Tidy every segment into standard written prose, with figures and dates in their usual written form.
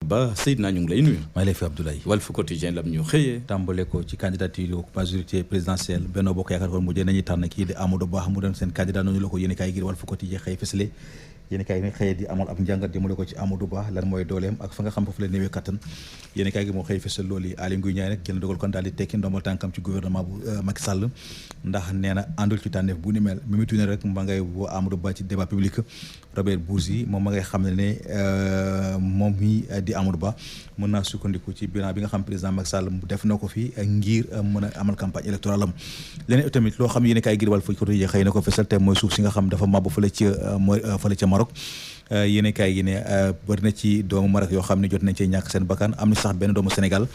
Ba Seydina ñu ngi lay nuyu. maa ngi lay fi Abdoulaye. Walf Quotidien lam ñu xëyee. tàmbale ko ci candidature majorité présidentielle Benno Bokk Yaakaar kon mujjee nañuy tànn kii di Amadou Ba mu doon seen candidat noonu la ko yéen kaay gi Walf Quotidien xëy fësale yéen kaay gi xëyee di amal ab njàngat jëmale ko ci Amadou Ba lan mooy dooleem ak fa nga xam foofu la néewee kattan yéen kaay gi moo xëy fësal loolu yi Aly Ngouille Ndiaye nag jël dogal kon daal di tekki ndombal tànkam ci gouvernement bu Macky Sall ndax nee na àndul ci tànneef bu ni mel Mimi Touré rek ma ngay woo Amadou Ba ci débat public Robert Bourgi moom ma ngay xam ne moom mi di Amadou Ba mën naa sukkandiku ci bilan bi nga xam président Macky Sall def na ko fi ngir mën a amal campagne électorale am leneen tamit loo xam yéen kaay gi Walf Quotidien xëy na ko fësal te mooy suuf si nga xam dafa màbb fële ca Maroc yéen kaay gi ne bëri na ci doomu Maroc yoo xam ne jot nañ cee ñàkk seen bakkan am na sax benn doomu Sénégal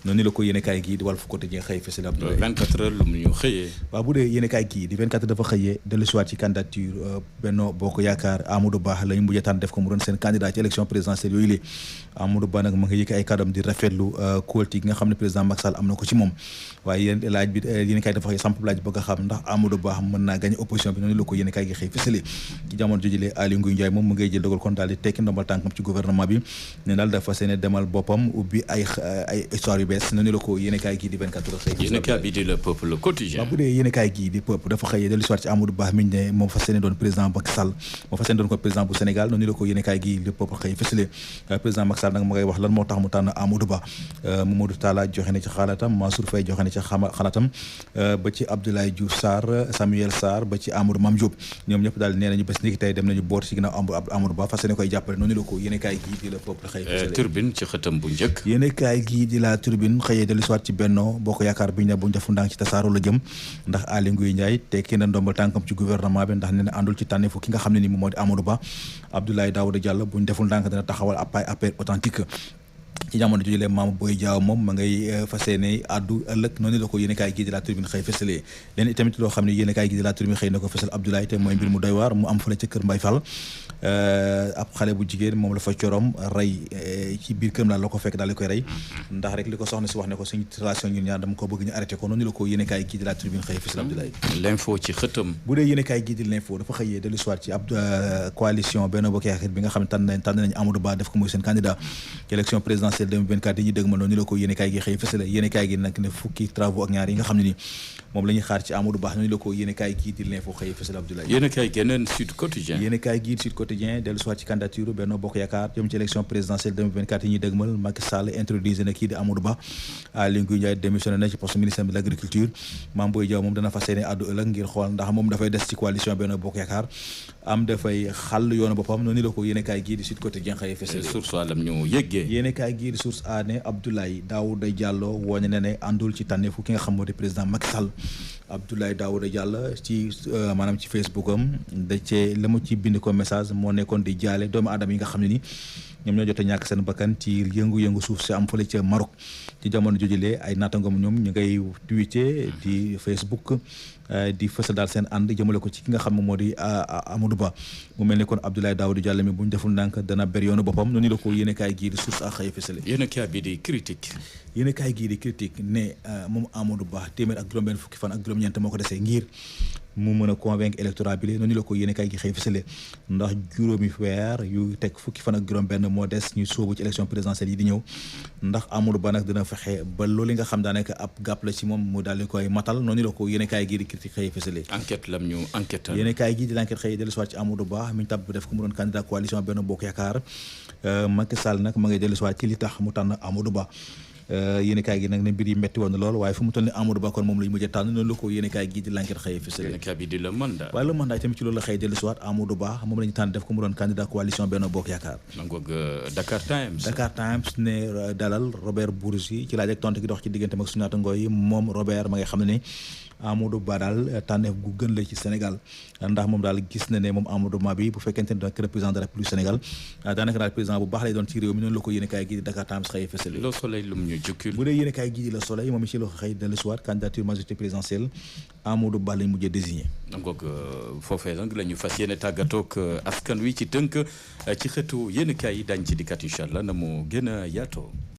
noonu la ko yéen kaay gii di Walf Quotidien xëy fësal Abdoulaye 24 heures lu mu ñu xëyee. waaw bu dee yéen kaay gii di 24 dafa xëyee dellusiwaat ci candidature Benno Bokk Yaakaar Amadou Ba la ñu mujjee tànn def ko mu doon seen candidat ci élection présidentielle yooyu la Amadou Ba nag ma nga yëkk ay kàddam di rafetlu kóolute gi nga xam ne président Macky Sall am na ko ci moom waaye yéen laaj bi yéen kaay dafa xëy samp laaj bëgg a xam ndax Amadou Ba mën naa gagné opposition bi noonu la ko yéen kaay gi xëy fësale ci jamono jojilee Aly Ngouille Ndiaye moom mu ngay jël dogal kon daal di tekki ndombal tànkam ci gouvernement bi ne daal dafa seene demal boppam ubbi ay histoire yu bees noonu la ko yéen kaay gii di 24 heures xëy yéen kaay bi di Le Peuple quotidien waaw bu dee yéen kaay gii di Peuple dafa xëyee dellu soir ci Amadou Ba miñ ne moom fas yéene doon président Macky Sall moom fas yéene doon ko président bu Sénégal noonu la ko yéen kaay gii Le Peuple xëy fësale président Macky Sall nag ma ngay wax lan moo tax mu tànn Amadou Ba Mamadou Talla joxe na ci xalaatam Mansour Faye joxe na ci xalaatam ba ci Abdoulaye Diouf Sarr Samuel Sarr ba ci Amadou Mame Diop ñoom ñëpp daal nee nañu bés ni ki tey dem nañu boot ci ginnaaw Amadou Ba fas yéene koy jàppale noonu la ko yéen kaay gii di Le Peuple xëy fësale Turbine ci xëtam bu njëkk yéen kaay gii di La Turbine xëyee dellu soir ci Benno Bokk Yaakaar bi ñu ne buñ defu ndànk ci tasaaroo la jëm ndax Aly Ngouille Ndiaye tekki na ndombal tànkam ci gouvernement bi ndax nee na àndul ci tànneefu ki nga xam ne ni moom moo di Amadou Ba Abdoulaye Daouda Diallo buñ deful ndànk dina taxawal APR authentique ci jamono jooju leen Mame Boye Diao moom ma ngay fas yéene addu ëllëg noonu la ko yéen kaay gii di La Tribune xëy fësalee leen itamit loo xam ne yéen kaay gii di La Tribune xëy na ko fësal Abdoulaye te mooy mbir mu doy waar mu am fële ca kër Mbaye Fall ab xale bu jigéen moom la fa corom rey ci biir këram daal la ko fekk daal di koy rey ndax rek li ko soxna si wax ne ko suñu relation ñun ñaar dama ko bëgg ñu arrêté ko noonu la ko yéen kaay gii di La Tribune xëy fësal Abdoulaye l'info ci xëtam bu dee yéen kaay gii di l'info dafa xëyee dellu soir ci ab coalition Benno Bokk Yaakaar bi nga xam ne tànn nañ Amadou Ba def ko muy seen candidat ci élection présidentielle 2024 yi ñu dëgg ma noonu la ko yéen kaay gi xëy fësale yéen kaay gi nag ne fukki travaux ak ñaar yi nga xam ne ni moom la ñuy xaar ci Amadou Ba noonu la ko yéen kaay gii di l'info xëy fësale Abdoulaye yéen kaay geneen Sud Quotidien yéen kaay gii di Sud Quotidien dellu soir ci candidature Benno Bokk Yaakaar jëm ci élection présidentielle 2024 yi ñuy dëgmal Macky Sall introduisé na kii di Amadou Ba Aly Ngouille Ndiaye démissionné na ci poste ministre de l'agriculture Mame Boye Diao moom dana fas yéene àddu ëllëg ngir xool ndax moom dafay des ci coalition Benno Bokk Yaakaar am dafay xàll yoonu boppam noonu la ko yéen kaay gii di Sud Quotidien xëy fësale source alam ñu yëggee yéen kaay gii di source a ne Abdoulaye Daouda Diallo wooñe ne ne àndul ci tànneefu ki nga xam moo di président Macky Sall Abdoulaye Daouda Diallo ci maanaam ci Facebook am da cee la mu ci bind ko message moo nekkoon di jaale doomu aadama yi nga xam ne ni ñoom ñoo jot a ñàkk seen bakkan ci yëngu-yëngu suuf si am fële ca Maroc ci jamono jojulee ay naattangoom ñoom ñu ngay tweeté di Facebook di fësal daal seen ànd jëmale ko ci ki nga xam ne moo di Amadou Ba mu mel ni kon Abdoulaye Daouda Diallo mi bu ñu deful ndànk dana ber yoonu boppam noonu la ko yéen kaay gii di source a xëy fësale yéen kaay bi di critique yéen kaay gii di critique ne moom Amadou Ba téeméer ak juróom-benn fukki fan ak juróom-ñeent moo ko desee ngir mu mën a convaincre électorat bi noonu la ko yéen kaay gi xëy fësale ndax juróomi weer yu teg fukki fan ak juróom-benn moo des ñu sóobu ci élection présidentielle yi di ñëw ndax Amadou Ba nag dina fexe ba loolu nga xam daanaka ab gàpp la ci moom mu daal di koy matal noonu la ko yéen kaay gii di critique xëy fësale enquête lam ñu enquête yéen kaay gii di l'enquête xëy dellu ci Amadou Ba mi ñu tàbb def ko mu doon candidat coalition Benno Bokk Yaakaar Macky Sall nag ma ngay dellu ci li tax mu tànn Amadou Ba yéen kaay gi nag ne mbir yi metti woon na lool waaye fu mu toll ni Amadou Ba kon moom la ñu mujjee tànn noonu la ko yéen kaay gi di l'enquête xëy fësale yéen kaay bi di Le Mandat waaye Le Mandat tamit ci loolu la xëy dellu si waat Amadou Ba moom la ñu tànn def ko mu doon candidat coalition Benno Bokk Yaakaar nangoog Dakar Times ne dalal Robert Bourgi ci laaj ak tontu gi dox ci diggante mag suñu naataangoo yi moom Robert ma ngay xam ne Amadou Ba daal tànneef gu gën la ci Sénégal ndax moom daal gis na ne moom Amadou Ba bi bu fekkente ne doon président de la République Sénégal daanaka daal président bu baax lay doon ci réew mi noonu la ko yéen kaay gi di Dakar Times xëy fësale Le Soleil lum ñu jukkil bu dee yéen kaay gi di Le Soleil moom ci la xëy dellu si waat candidature majorité présidentielle Amadou Ba lañ mujjee désigné donc foofee nag la ñu fas yéene tàggatoog askan wi ci tënk ci xëtu yéen kaay yi dañ ci dikkat incha allah na mu gën a yaatoo